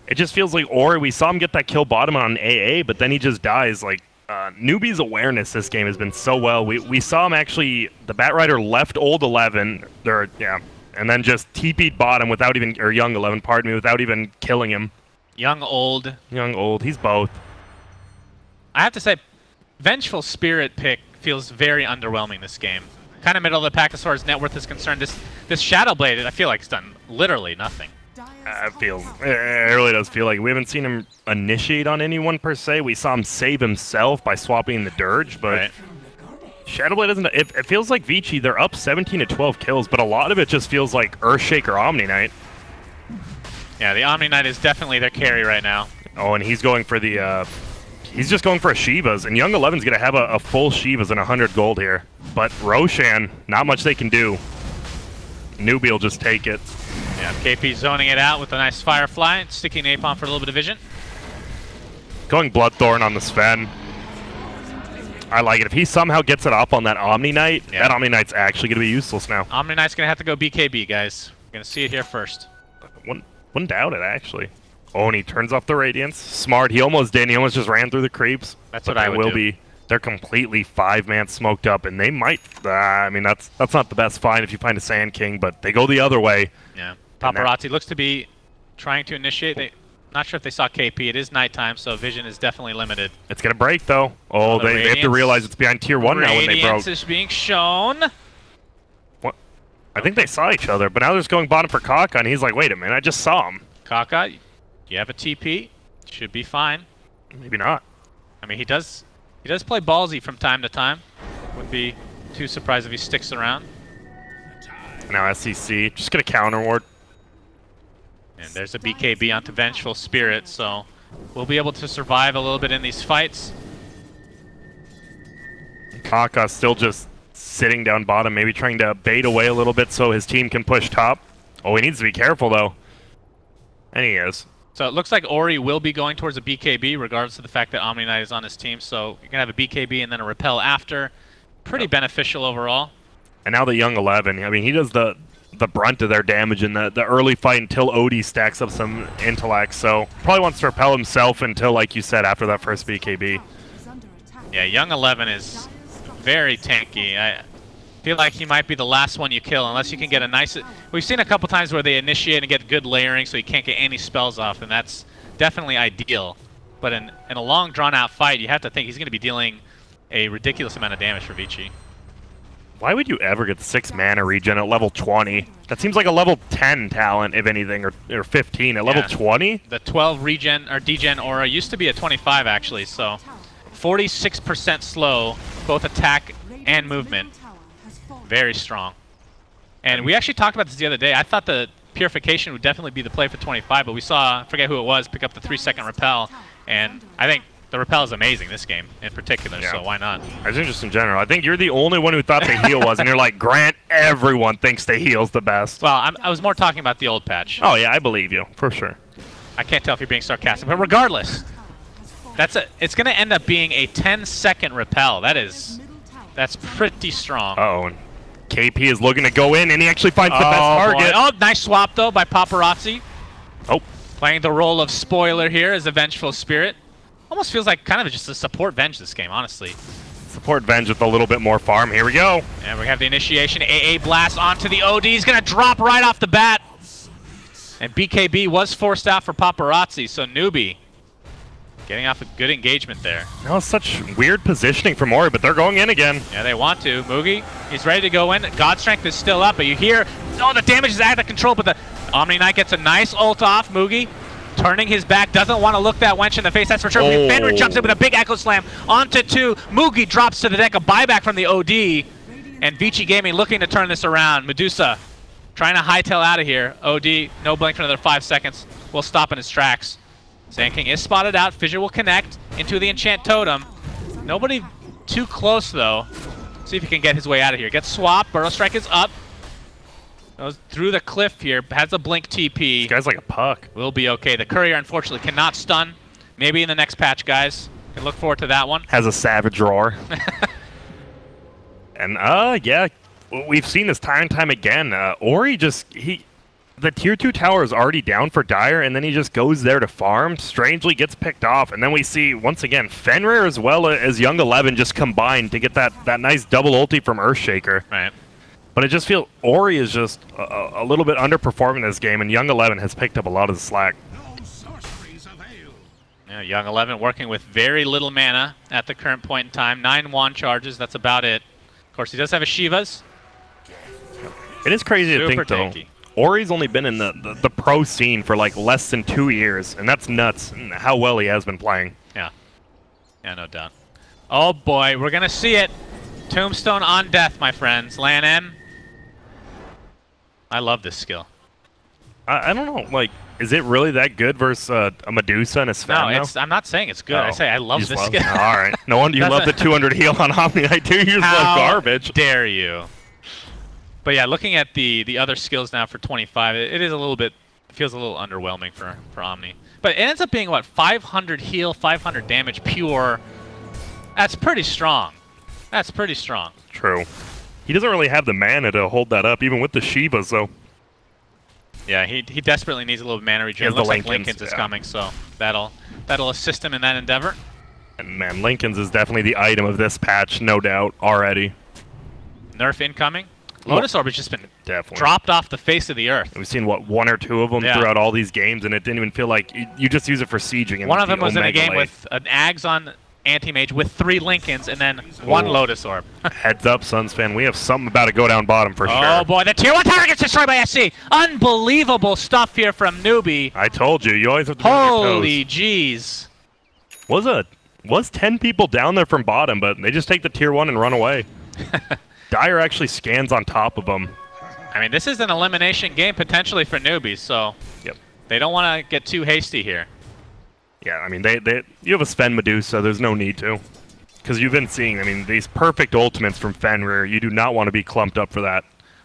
It just feels like Ori, we saw him get that kill bottom on AA, but then he just dies. Like, Newbee's awareness this game has been so well. We saw him actually, the Bat Rider left old 11, and then just TP'd bottom without even, or young 11, pardon me, without even killing him. Young old. Young old, he's both. I have to say, Vengeful Spirit pick feels very underwhelming this game. Kind of middle of the pack as far as net worth is concerned. This Shadow Blade, I feel like it's done literally nothing. It really does feel like we haven't seen him initiate on anyone per se. We saw him save himself by swapping the Dirge, but right. Shadowblade doesn't. It feels like Vici. They're up 17 to 12 kills, but a lot of it just feels like Earthshaker Omni Knight. Yeah, the Omni Knight is definitely their carry right now. Oh, and he's going for the. He's just going for a Shivas, and Young 11's going to have a full Shivas and 100 gold here. But Roshan, not much they can do. Newbee will just take it. Yeah, KP zoning it out with a nice Firefly, sticking Napalm for a little bit of vision. Going Bloodthorn on the Sven. I like it. If he somehow gets it off on that Omni Knight, that Omni Knight's actually going to be useless now. Omni Knight's going to have to go BKB, guys. We're going to see it here first. Wouldn't doubt it, actually. Oh, and he turns off the Radiance. Smart. He almost did. He almost just ran through the creeps. That's what I would do. They're completely 5-man smoked up, and they might... I mean, that's not the best find if you find a Sand King, but they go the other way. Yeah. Paparazzi looks to be trying to initiate. Not sure if they saw KP. It is nighttime, so vision is definitely limited. It's going to break, though. Oh, they have to realize it's behind Tier 1 now when they broke. Radiance is being shown. What? I think they saw each other, but now they're just going bottom for Kaka, and he's like, wait a minute, I just saw him. Kaka, you have a TP. Should be fine. Maybe not. I mean, he does play ballsy from time to time. Wouldn't be too surprised if he sticks around. Now SCC, just going to counter ward. And there's a BKB onto Vengeful Spirit, so we'll be able to survive a little bit in these fights. Kaka still just sitting down bottom, maybe trying to bait away a little bit so his team can push top. Oh, he needs to be careful, though. And he is. So it looks like Ori will be going towards a BKB, regardless of the fact that Omni Knight is on his team. So you're going to have a BKB and then a Repel after. Pretty beneficial overall. And now the Young 11, I mean, he does the brunt of their damage in the early fight until OD stacks up some intellect. So probably wants to repel himself until, like you said, after that first BKB. Yeah, Young 11 is very tanky. I feel like he might be the last one you kill unless you can get a nice... We've seen a couple times where they initiate and get good layering so he can't get any spells off, and that's definitely ideal. But in a long, drawn-out fight, you have to think he's going to be dealing a ridiculous amount of damage for Vici. Why would you ever get 6 mana regen at level 20? That seems like a level 10 talent, if anything, or 15. At level 20? The 12 regen or degen aura used to be a 25, actually, so 46% slow, both attack and movement. Very strong. And we actually talked about this the other day. I thought the Purification would definitely be the play for 25, but we saw, I forget who it was, pick up the 3-second repel, and I think the repel is amazing this game in particular, so why not? I think just in general. I think you're the only one who thought the heal was, and you're like, Grant, everyone thinks the heal's the best. Well, I was more talking about the old patch. Oh, yeah, I believe you, for sure. I can't tell if you're being sarcastic, but regardless, it's going to end up being a 10-second repel. That's pretty strong. Uh-oh, and KP is looking to go in, and he actually finds the best target. Oh, nice swap, though, by Paparazzi. Oh. Playing the role of spoiler here as a Vengeful Spirit. Almost feels like kind of just a support Venge this game, honestly. Support Venge with a little bit more farm. Here we go. And we have the initiation. AA Blast onto the OD. He's going to drop right off the bat. And BKB was forced out for Paparazzi, so Newbee Getting off a good engagement there. Now it's such weird positioning from Ori, but they're going in again. Yeah, they want to. Mugi, he's ready to go in. God Strength is still up, but you hear, oh, the damage is out of control, but the Omni Knight gets a nice ult off. Mugi turning his back, doesn't want to look that wench in the face, that's for sure. Oh. Fenrir jumps in with a big Echo Slam onto 2. Mugi drops to the deck, a buyback from the OD. And Vici Gaming looking to turn this around. Medusa trying to hightail out of here. OD, no blink for another 5 seconds. Will stop in his tracks. Sand King is spotted out. Fissure will connect into the Enchant Totem. Nobody too close, though. See if he can get his way out of here. Gets swapped. Burrow Strike is up. Goes through the cliff here. Has a blink TP. This guy's like a puck. Will be okay. The Courier, unfortunately, cannot stun. Maybe in the next patch, guys. Can look forward to that one. Has a Savage Roar. And, yeah, we've seen this time and time again. Ori just, the tier 2 tower is already down for Dire, and then he just goes there to farm, strangely gets picked off, and then we see, once again, Fenrir as well as Young 11 just combined to get that nice double ulti from Earthshaker. Right. But I just feel Ori is just a little bit underperforming this game, and Young 11 has picked up a lot of the slack. Yeah, Young 11 working with very little mana at the current point in time. 9 wand charges, that's about it. Of course, he does have a Shivas. It is crazy to think, tanky. though. Ori's only been in the pro scene for like less than 2 years, and that's nuts how well he has been playing. Yeah. Yeah, no doubt. Oh boy, we're gonna see it. Tombstone on death, my friends. LAN M. I love this skill. I don't know, like, is it really that good versus a Medusa and a Sven? No, I'm not saying it's good. I say I love this skill. All right. No wonder you love the 200 heal on Omni Knight too. You just love garbage. How dare you? But yeah, looking at the other skills now for 25, it is a little bit, it feels a little underwhelming for Omni. But it ends up being, what, 500 heal, 500 damage pure. That's pretty strong. That's pretty strong. True. He doesn't really have the mana to hold that up, even with the Shivas, though. Yeah, he desperately needs a little mana regen. Looks like Lincoln's is coming, so that'll assist him in that endeavor. And man, Lincoln's is definitely the item of this patch, no doubt, already. Nerf incoming. Lotus Orb has just been definitely dropped off the face of the earth. We've seen, what, 1 or 2 of them throughout all these games, and it didn't even feel like you just use it for sieging. One of them was in a game with an Ags Anti-Mage with 3 Lincolns and then 1 Lotus Orb. Heads up, Suns fan. We have something about to go down bottom for sure. Oh boy, the tier 1 tower gets destroyed by SC. Unbelievable stuff here from Newbee. I told you, you always have to be on your toes. Holy jeez. Was 10 people down there from bottom, but they just take the tier 1 and run away. Dire actually scans on top of them. I mean, this is an elimination game potentially for Newbee, so they don't want to get too hasty here. Yeah, I mean, you have a Sven Medusa, there's no need to. Because you've been seeing, I mean, these perfect ultimates from Fenrir, you do not want to be clumped up for that.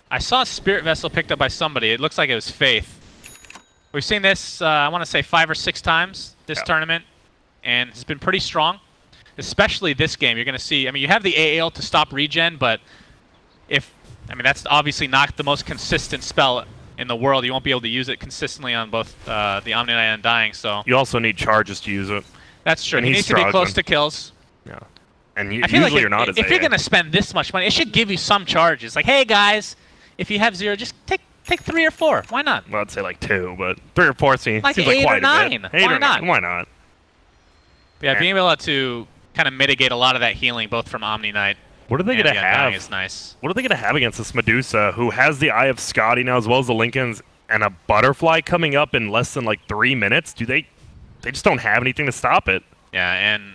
I saw a Spirit Vessel picked up by somebody. It looks like it was Faith. We've seen this, I want to say 5 or 6 times this tournament, and it's been pretty strong. Especially this game, you're going to see, I mean, you have the AAL to stop regen, but I mean, that's obviously not the most consistent spell in the world. You won't be able to use it consistently on both the Omni Knight and Undying, so... You also need charges to use it. That's true. He needs to be close to kills. Yeah. And I feel usually like you're not as if you're going to spend this much money, it should give you some charges. Like, hey, guys, if you have 0, just take 3 or 4. Why not? Well, I'd say like 2, but 3 or 4 seems like 8 quite or 9. a bit. 8 or 9. Why not? Yeah, being able to kind of mitigate a lot of that healing, both from Omni Knight. What are they going to have? Is nice. What are they going to have against this Medusa, who has the Eye of Scotty now, as well as the Lincolns, and a Butterfly coming up in less than like 3 minutes? They just don't have anything to stop it. Yeah, and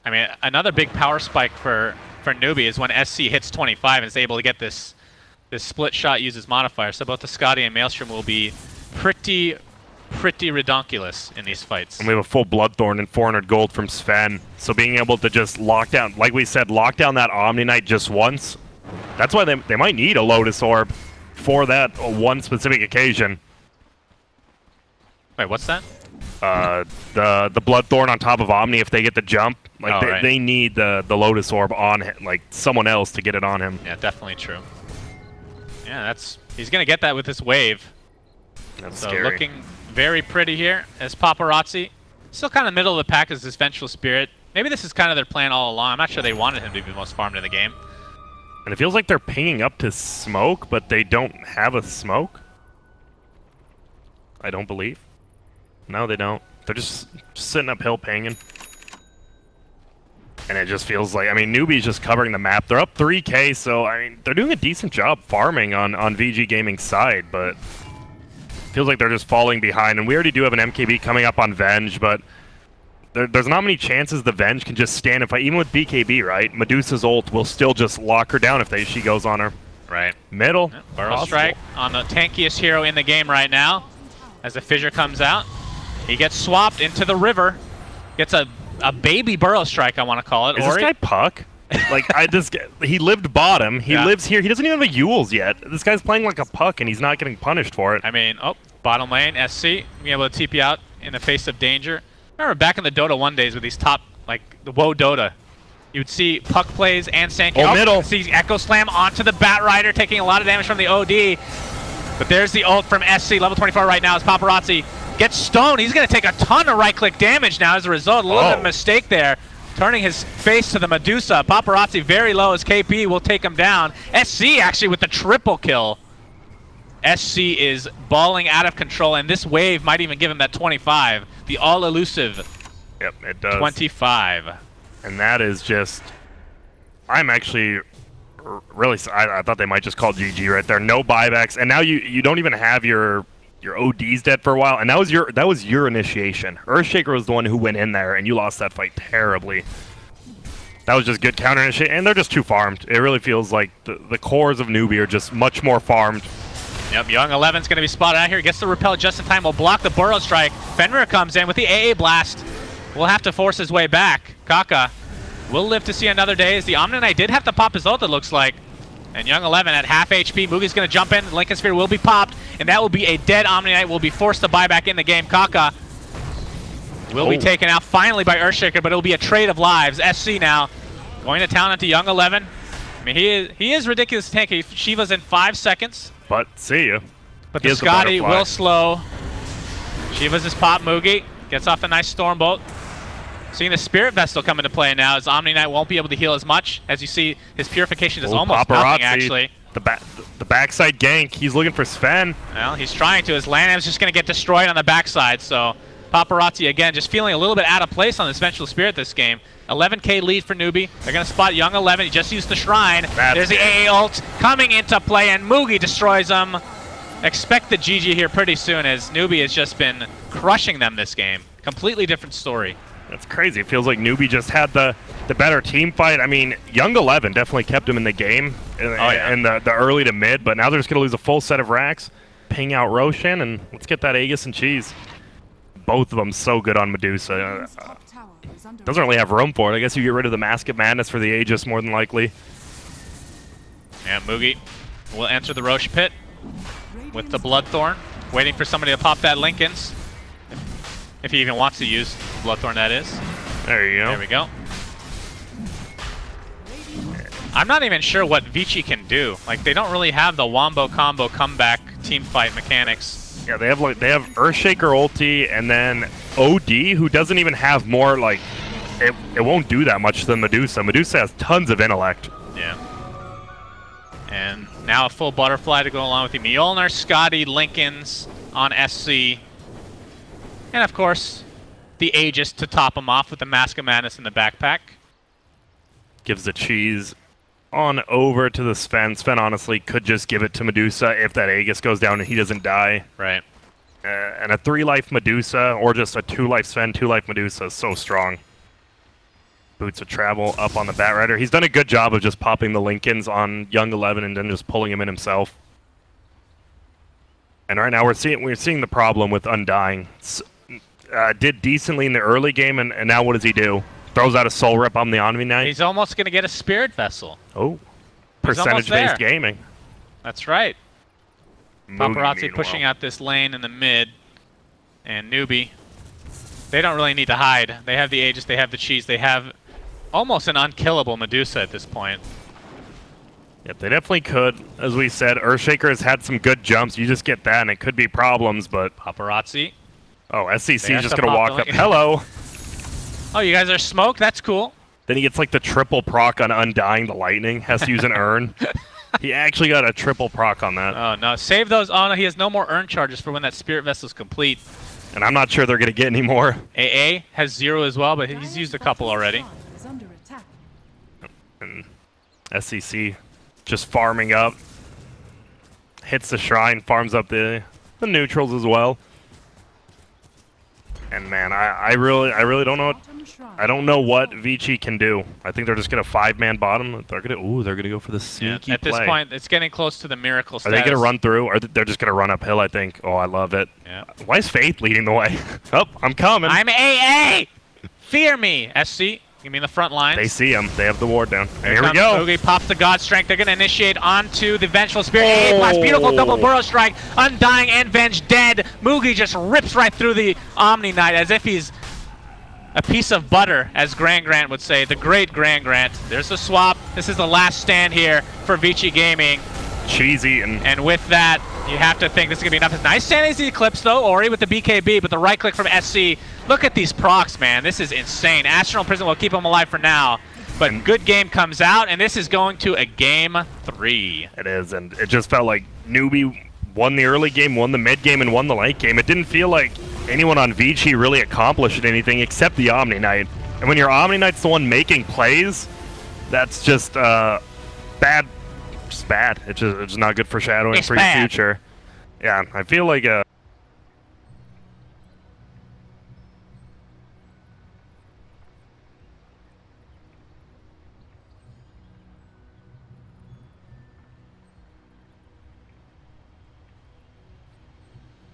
I mean, another big power spike for Newbee is when SC hits 25 and is able to get this split shot uses modifier. So both the Scotty and Maelstrom will be pretty redonkulous in these fights. And we have a full Bloodthorn and 400 gold from Sven. So being able to just lock down, like we said, lock down that Omni Knight just once. That's why they might need a Lotus Orb for that one specific occasion. Wait, what's that? The Bloodthorn on top of Omni, if they get the jump, like they need the Lotus Orb on like someone else to get it on him. Yeah, definitely true. Yeah, he's gonna get that with this wave. That's so scary. Looking very pretty here as Paparazzi. Still kind of middle of the pack as this Vengeful Spirit. Maybe this is kind of their plan all along. I'm not sure they wanted him to be the most farmed in the game. And it feels like they're pinging up to smoke, but they don't have a smoke. I don't believe. No, they don't. They're just sitting uphill pinging. And it just feels like, I mean, Newbee's just covering the map. They're up 3K, so, I mean, they're doing a decent job farming on VG Gaming's side, but feels like they're just falling behind. And we already do have an MKB coming up on Venge, but there's not many chances the Venge can just stand and fight. Even with BKB, right? Medusa's ult will still just lock her down if she goes on her. Right. Middle. Yep. Burrow strike on the tankiest hero in the game right now. As the fissure comes out, he gets swapped into the river. Gets a baby burrow strike, I want to call it. Is this guy Puck? Like, he lived bottom. He lives here. He doesn't even have a Yules yet. This guy's playing like a Puck, and he's not getting punished for it. I mean, bottom lane, SC, being able to TP out in the face of danger. Remember back in the Dota 1 days with these top, like, the WoW Dota, you would see Puck plays and Sankey. Middle. See Echo Slam onto the Bat Rider, taking a lot of damage from the OD. But there's the ult from SC, level 24 right now, as Paparazzi gets stoned. He's going to take a ton of right-click damage now as a result. A little bit of a mistake there, turning his face to the Medusa. Paparazzi very low as KP will take him down. SC actually with the triple kill. SC is balling out of control, and this wave might even give him that 25. The all-elusive. Yep, it does. 25. And that is just... I'm actually really... I thought they might just call GG right there. No buybacks, and now you don't even have your OD's dead for a while, and that was your initiation. Earthshaker was the one who went in there, and you lost that fight terribly. That was just good counter initiation, and they're just too farmed. It really feels like the cores of Newbee are just much more farmed. Yep, Young 11's going to be spotted out here. Gets the repel just in time. Will block the burrow strike. Fenrir comes in with the AA blast. Will have to force his way back. Kaka will live to see another day as the Omni Knight did have to pop his ult, it looks like. And Young 11 at half HP. Mugi's going to jump in. Lincoln Sphere will be popped, and that will be a dead Omni Knight. Will be forced to buy back in the game. Kaka will be taken out finally by Earthshaker, but it will be a trade of lives. SC now going to town onto Young 11. I mean, he is ridiculous tanky. Shiva's in 5 seconds. But see you. But the Scotty will slow. Shiva's his pop. Mugi gets off the nice Stormbolt. Seeing the Spirit Vestal come into play now as Omni Knight won't be able to heal as much. As you see, his Purification is almost nothing, actually. The backside gank. He's looking for Sven. Well, he's trying to. His Lanam's just going to get destroyed on the backside. So Paparazzi, again, just feeling a little bit out of place on this Vengeful Spirit this game. 11k lead for Newbee. They're going to spot Young 11. He just used the Shrine. There's the AA ult coming into play, and Mugi destroys him. Expect the GG here pretty soon, as Newbee has just been crushing them this game. Completely different story. That's crazy. It feels like Newbee just had the better team fight. I mean, Young 11 definitely kept him in the game in the early to mid, but now they're just going to lose a full set of racks, ping out Roshan, and let's get that Aegis and cheese. Both of them so good on Medusa. Doesn't really have room for it. I guess you get rid of the Mask of Madness for the Aegis more than likely. And Mugi will enter the Roche pit with the Bloodthorn, waiting for somebody to pop that Linken's. If he even wants to use Bloodthorn, that is. There you go. There we go. I'm not even sure what Vici can do. Like, they don't really have the wombo combo comeback team fight mechanics. Yeah, they have Earthshaker ulti, and then OD, who doesn't even have more, like, it won't do that much than Medusa. Medusa has tons of intellect. Yeah. And now a full butterfly to go along with the Mjolnir, Scotty, Lincoln's on SC. And of course, the Aegis to top him off with the Mask of Madness in the backpack. Gives the cheese on over to the Sven. Sven honestly could just give it to Medusa if that Aegis goes down and he doesn't die. Right. And a 3-life Medusa, or just a 2-life Sven, 2-life Medusa is so strong. Boots of Travel up on the Bat Rider. He's done a good job of just popping the Lincolns on Young 11 and then just pulling him in himself. And right now we're seeing the problem with Undying. Did decently in the early game, and now what does he do? Throws out a Soul Rip on the Omni Knight. He's almost going to get a Spirit Vessel. Oh, percentage-based gaming. That's right. Paparazzi pushing out this lane in the mid. And Newbee, they don't really need to hide. They have the Aegis, they have the cheese, they have almost an unkillable Medusa at this point. Yep, they definitely could. As we said, Earthshaker has had some good jumps. You just get that, and it could be problems, but... Paparazzi. Oh, SCC is just going to walk up. Hello! Oh, you guys are smoked? That's cool. Then he gets like the triple proc on Undying the Lightning. Has to use an urn. He actually got a triple proc on that. Oh, no. Save those. Oh, no. He has no more urn charges for when that Spirit Vessel is complete. And I'm not sure they're going to get any more. AA has 0 as well, but he's used a couple already. SEC just farming up. Hits the shrine, farms up the neutrals as well. And man, I really don't know. I don't know what Vici can do. I think they're just gonna 5-man bottom. They're gonna go for the sneaky At this point, it's getting close to the miracle status. Are they gonna run through, or they're just gonna run uphill? I think. Oh, I love it. Yeah. Why is Faith leading the way? Oh, I'm coming. I'm AA. Fear me, SC. Give me the front lines. They see him. They have the ward down. And here we comes go. Newbee pops the God Strength. They're going to initiate onto the Vengeful Spirit. A+, beautiful double Burrow Strike. Undying and Venge dead. Mugi just rips right through the Omni Knight as if he's a piece of butter, as Grand Grant would say. The great Grand Grant. There's the swap. This is the last stand here for Vici Gaming. Cheesy. And with that, you have to think this is going to be enough. Nice standing the Eclipse, though. Ori with the BKB, but the right click from SC. Look at these procs, man. This is insane. Astral Prison will keep him alive for now. But good game comes out, and this is going to a game 3. It is, and it just felt like Newbee won the early game, won the mid game, and won the late game. It didn't feel like anyone on Vici really accomplished anything except the Omni Knight. And when your Omni Knight's the one making plays, that's just bad. Just bad. It's just not good foreshadowing for your future. Yeah, I feel like